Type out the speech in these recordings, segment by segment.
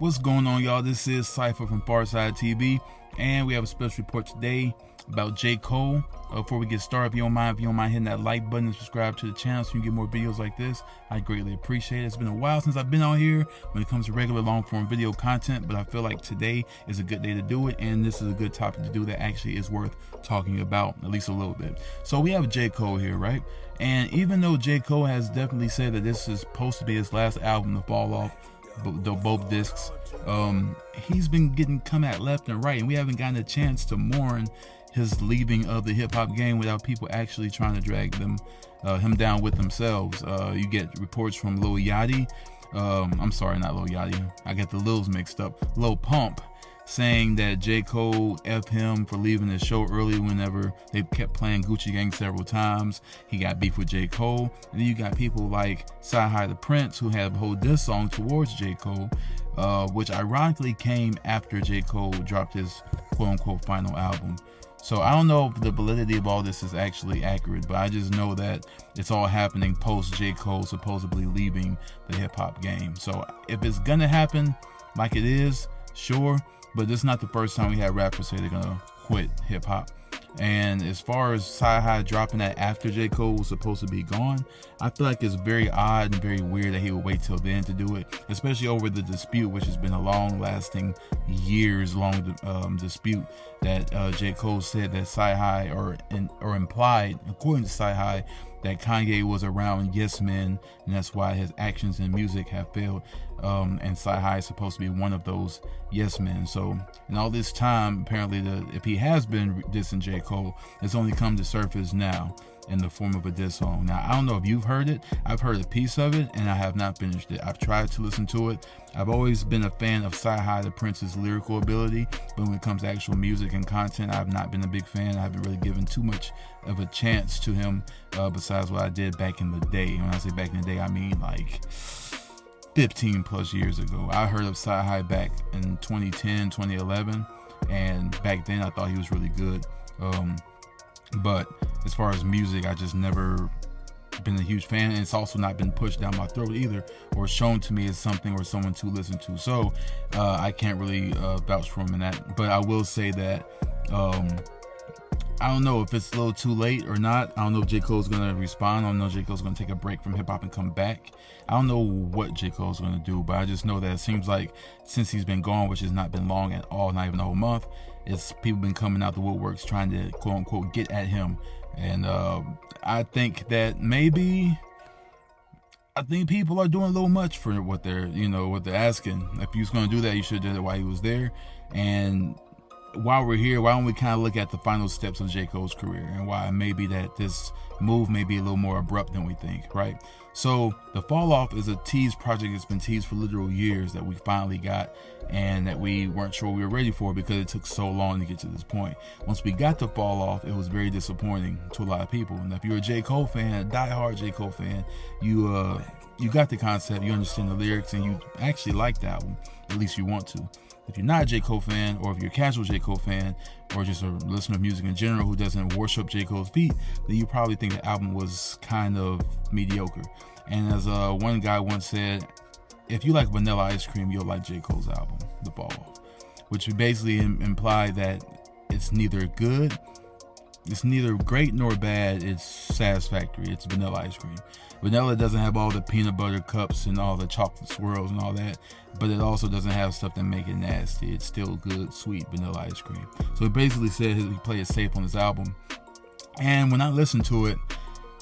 What's going on, y'all? This is Cypher from FarsideTV, and we have a special report today about J. Cole. Before we get started, if you don't mind hitting that like button and subscribe to the channel so you can get more videos like this, I greatly appreciate it. It's been a while since I've been on here when it comes to regular long form video content, but I feel like today is a good day to do it, and this is a good topic to do that actually is worth talking about, at least a little bit. So we have J. Cole here, right? And even though J. Cole has definitely said that this is supposed to be his last album to fall off both discs, he's been getting come at left and right, and we haven't gotten a chance to mourn his leaving of the hip-hop game without people actually trying to drag him down with themselves. You get reports from Lil Yachty, I'm sorry, not Lil Yachty, I got the Lils mixed up, Lil Pump, saying that J. Cole F him for leaving the show early whenever they kept playing Gucci Gang several times. He got beef with J. Cole. And then you got people like Sci-Hi the Prince who have a whole diss song towards J. Cole, which ironically came after J. Cole dropped his quote-unquote final album. So I don't know if the validity of all this is actually accurate, but I just know that it's all happening post J. Cole supposedly leaving the hip-hop game. So if it's gonna happen like it is, sure, but this is not the first time we had rappers say they're gonna quit hip-hop. And as far as Sci-Hi dropping that after J. Cole was supposed to be gone, I feel like it's very odd and very weird that he would wait till then to do it, especially over the dispute, which has been a long-lasting, years-long dispute that J. Cole said that Sci-Hi or implied, according to Sci-Hi, that Kanye was around yes men, and that's why his actions and music have failed. And Sci-Hi is supposed to be one of those yes men. So in all this time, apparently, if he has been dissing J. Cole, it's only come to surface now in the form of a diss song. Now, I don't know if you've heard it. I've heard a piece of it, and I have not finished it. I've tried to listen to it. I've always been a fan of Sci-Hi the Prince's lyrical ability, but when it comes to actual music and content, I've not been a big fan. I haven't really given too much of a chance to him, besides what I did back in the day. When I say back in the day, I mean like 15 plus years ago. I heard of Sci-Hi back in 2010, 2011, and back then I thought he was really good. But as far as music, I just never been a huge fan, and it's also not been pushed down my throat either, or shown to me as something or someone to listen to. So I can't really vouch for him in that. But I will say that I don't know if it's a little too late or not. I don't know if J. Cole's gonna respond. I don't know if J. Cole's gonna take a break from hip-hop and come back. I don't know what J. Cole's gonna do, but I just know that it seems like since he's been gone, which has not been long at all, not even a whole month, it's people been coming out the woodworks trying to quote-unquote get at him. And I think that I think people are doing a little much for what they're asking. If he was gonna do that, you should have did it while he was there. And while we're here, why don't we kind of look at the final steps of J. Cole's career and why maybe that this move may be a little more abrupt than we think, right? So the Fall Off is a tease project that's been teased for literal years that we finally got, and that we weren't sure we were ready for because it took so long to get to this point. Once we got the Fall Off, it was very disappointing to a lot of people. And if you're a J. Cole fan, a diehard J. Cole fan, you got the concept, you understand the lyrics, and you actually like the album. At least you want to. If you're not a J. Cole fan, or if you're a casual J. Cole fan, or just a listener of music in general who doesn't worship J. Cole's feet, then you probably think the album was kind of mediocre. And as one guy once said, if you like vanilla ice cream, you'll like J. Cole's album, The Fall Off, which would basically imply that it's neither good, it's neither great nor bad, it's satisfactory. It's vanilla ice cream. Vanilla doesn't have all the peanut butter cups and all the chocolate swirls and all that, but it also doesn't have stuff that make it nasty. It's still good, sweet vanilla ice cream. So he basically said he played it safe on his album. And when I listened to it,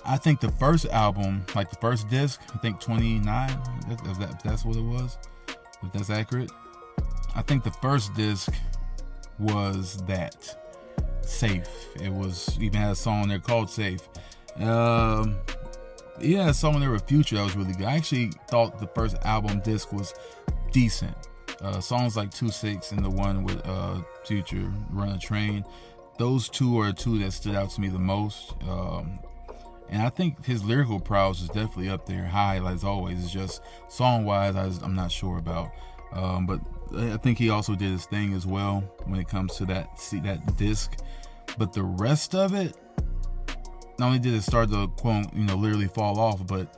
I think the first album, like the first disc, I think 29, if that's what it was, if that's accurate. I think the first disc was that. Safe. It was even had a song there called Safe. Yeah, a song there with Future that was really good. I actually thought the first album disc was decent. Songs like 2-6 and the one with Future, Run a Train, those two are two that stood out to me the most. And I think his lyrical prowess is definitely up there high, as always. It's just song wise, I'm not sure about. But I think he also did his thing as well when it comes to that disc. But the rest of it, not only did it start to quote, literally fall off, but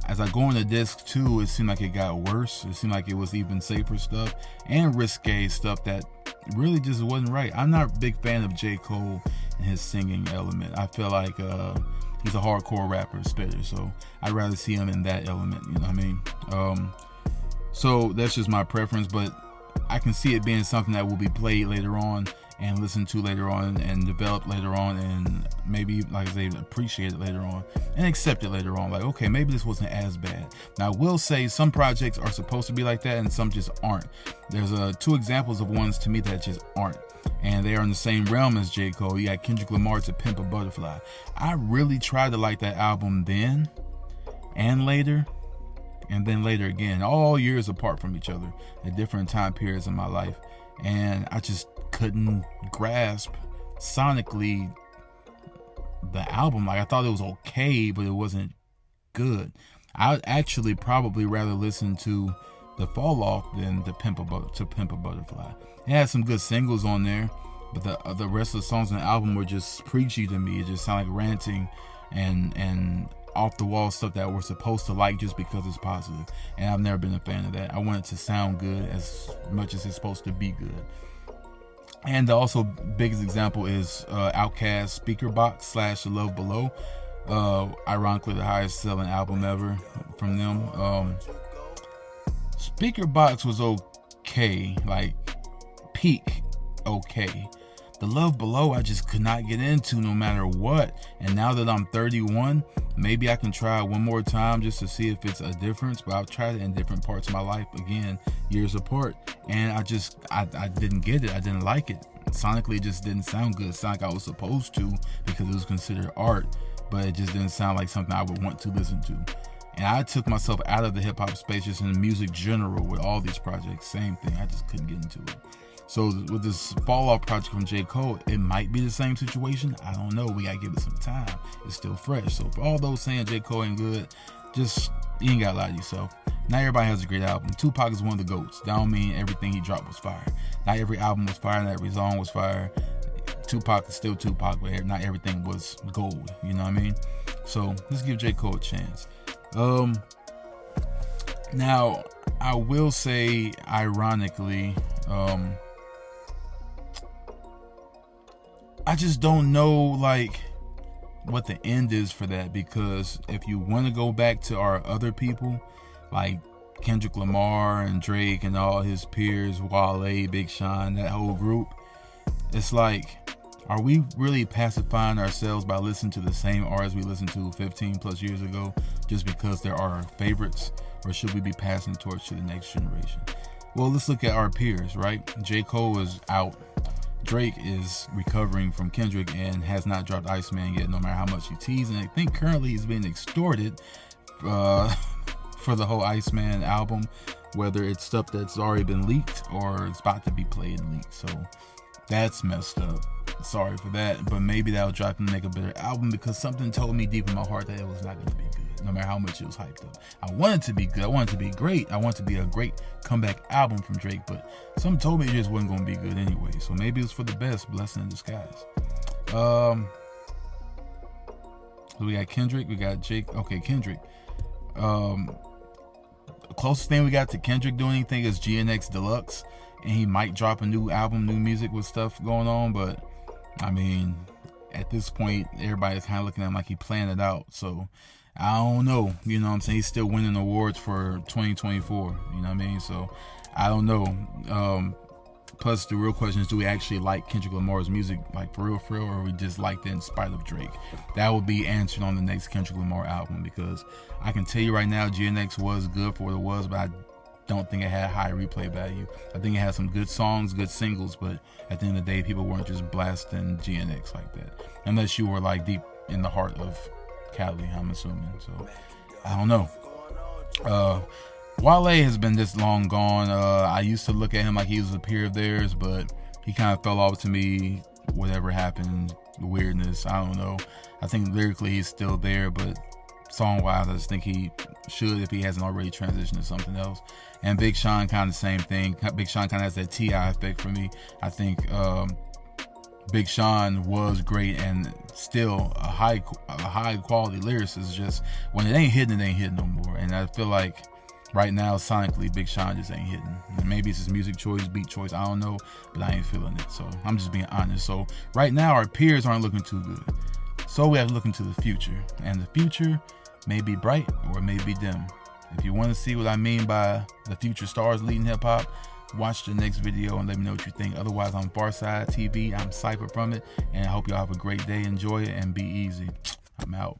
as I go on the disc too, it seemed like it got worse. It seemed like it was even safer stuff and risque stuff that really just wasn't right. I'm not a big fan of J. Cole and his singing element. I feel like he's a hardcore rapper, spitter, so I'd rather see him in that element, you know what I mean? So that's just my preference, but I can see it being something that will be played later on and listened to later on and developed later on, and maybe, like I say, appreciate it later on and accept it later on. Like, okay, maybe this wasn't as bad. Now, I will say some projects are supposed to be like that and some just aren't. There's two examples of ones to me that just aren't, and they are in the same realm as J. Cole. You got Kendrick Lamar to Pimp a Butterfly. I really tried to like that album then and later, and then later again, all years apart from each other at different time periods in my life, and I just couldn't grasp sonically the album. Like, I thought it was okay, but it wasn't good. I would actually probably rather listen to the Fall Off than to Pimp a Butterfly. It had some good singles on there, but the rest of the songs on the album were just preachy to me. It just sounded like ranting and off the wall stuff that we're supposed to like just because it's positive, and I've never been a fan of that. I want it to sound good as much as it's supposed to be good. And the also biggest example is Outkast Speaker Box / The Love Below. Ironically, the highest selling album ever from them. Speaker Box was okay, like peak okay. The Love Below I just could not get into no matter what. And now that I'm 31, maybe I can try it one more time just to see if it's a difference. But I've tried it in different parts of my life, again, years apart. And I didn't get it. I didn't like it. Sonically, it just didn't sound good. It sounded like I was supposed to because it was considered art. But it just didn't sound like something I would want to listen to. And I took myself out of the hip hop space just in music general with all these projects. Same thing. I just couldn't get into it. So with this Fall Off project from J. Cole, it might be the same situation. I don't know. We gotta give it some time. It's still fresh. So for all those saying J. Cole ain't good, just, you ain't gotta lie to yourself. Not everybody has a great album. Tupac is one of the GOATs. That don't mean everything he dropped was fire. Not every album was fire. Not every song was fire. Tupac is still Tupac, but not everything was gold. You know what I mean? So let's give J. Cole a chance. Now, I will say, ironically, I just don't know, like, what the end is for that, because if you want to go back to our other people, like Kendrick Lamar and Drake and all his peers, Wale, Big Sean, that whole group, it's like, are we really pacifying ourselves by listening to the same artists we listened to 15 plus years ago just because they're our favorites, or should we be passing the torch to the next generation? Well, let's look at our peers, right? J. Cole is out. Drake is recovering from Kendrick and has not dropped Iceman yet, no matter how much he teased. And I think currently he's being extorted for the whole Iceman album, whether it's stuff that's already been leaked or it's about to be played and leaked. So that's messed up. Sorry for that, but maybe that'll drive him to make a better album, because something told me deep in my heart that it was not going to be good, no matter how much it was hyped up. I want it to be good. I want it to be great. I want it to be a great comeback album from Drake, but something told me it just wasn't going to be good anyway. So maybe it's for the best, blessing in disguise. So we got Kendrick, we got Jake. Okay, Kendrick. The closest thing we got to Kendrick doing anything is GNX Deluxe, and he might drop a new album, new music with stuff going on, but I mean, at this point, everybody's kind of looking at him like he planned it out. So I don't know. You know what I'm saying? He's still winning awards for 2024. You know what I mean? So I don't know. Plus, the real question is, do we actually like Kendrick Lamar's music, like for real, or we just liked it in spite of Drake? That will be answered on the next Kendrick Lamar album, because I can tell you right now, GNX was good for what it was, but I don't think it had high replay value. I think it had some good songs, good singles, but at the end of the day, people weren't just blasting GNX like that, unless you were like deep in the heart of Cali, I'm assuming. So I don't know. Wale has been this long gone. I used to look at him like he was a peer of theirs, but he kind of fell off to me. Whatever happened, the weirdness, I don't know. I think lyrically he's still there, but song-wise, I just think he should, if he hasn't already transitioned to something else. And Big Sean, kind of the same thing. Big Sean kind of has that T.I. effect for me. I think Big Sean was great and still a high quality lyricist. Just when it ain't hitting, it ain't hitting no more. And I feel like right now, sonically, Big Sean just ain't hitting. And maybe it's his music choice, beat choice, I don't know, but I ain't feeling it. So I'm just being honest. So right now, our peers aren't looking too good. So we have to look into the future. And the future may be bright or it may be dim. If you want to see what I mean by the future stars leading hip-hop, watch the next video and let me know what you think. Otherwise, on FarsideTV, I'm Cypher from it. And I hope y'all have a great day. Enjoy it and be easy. I'm out.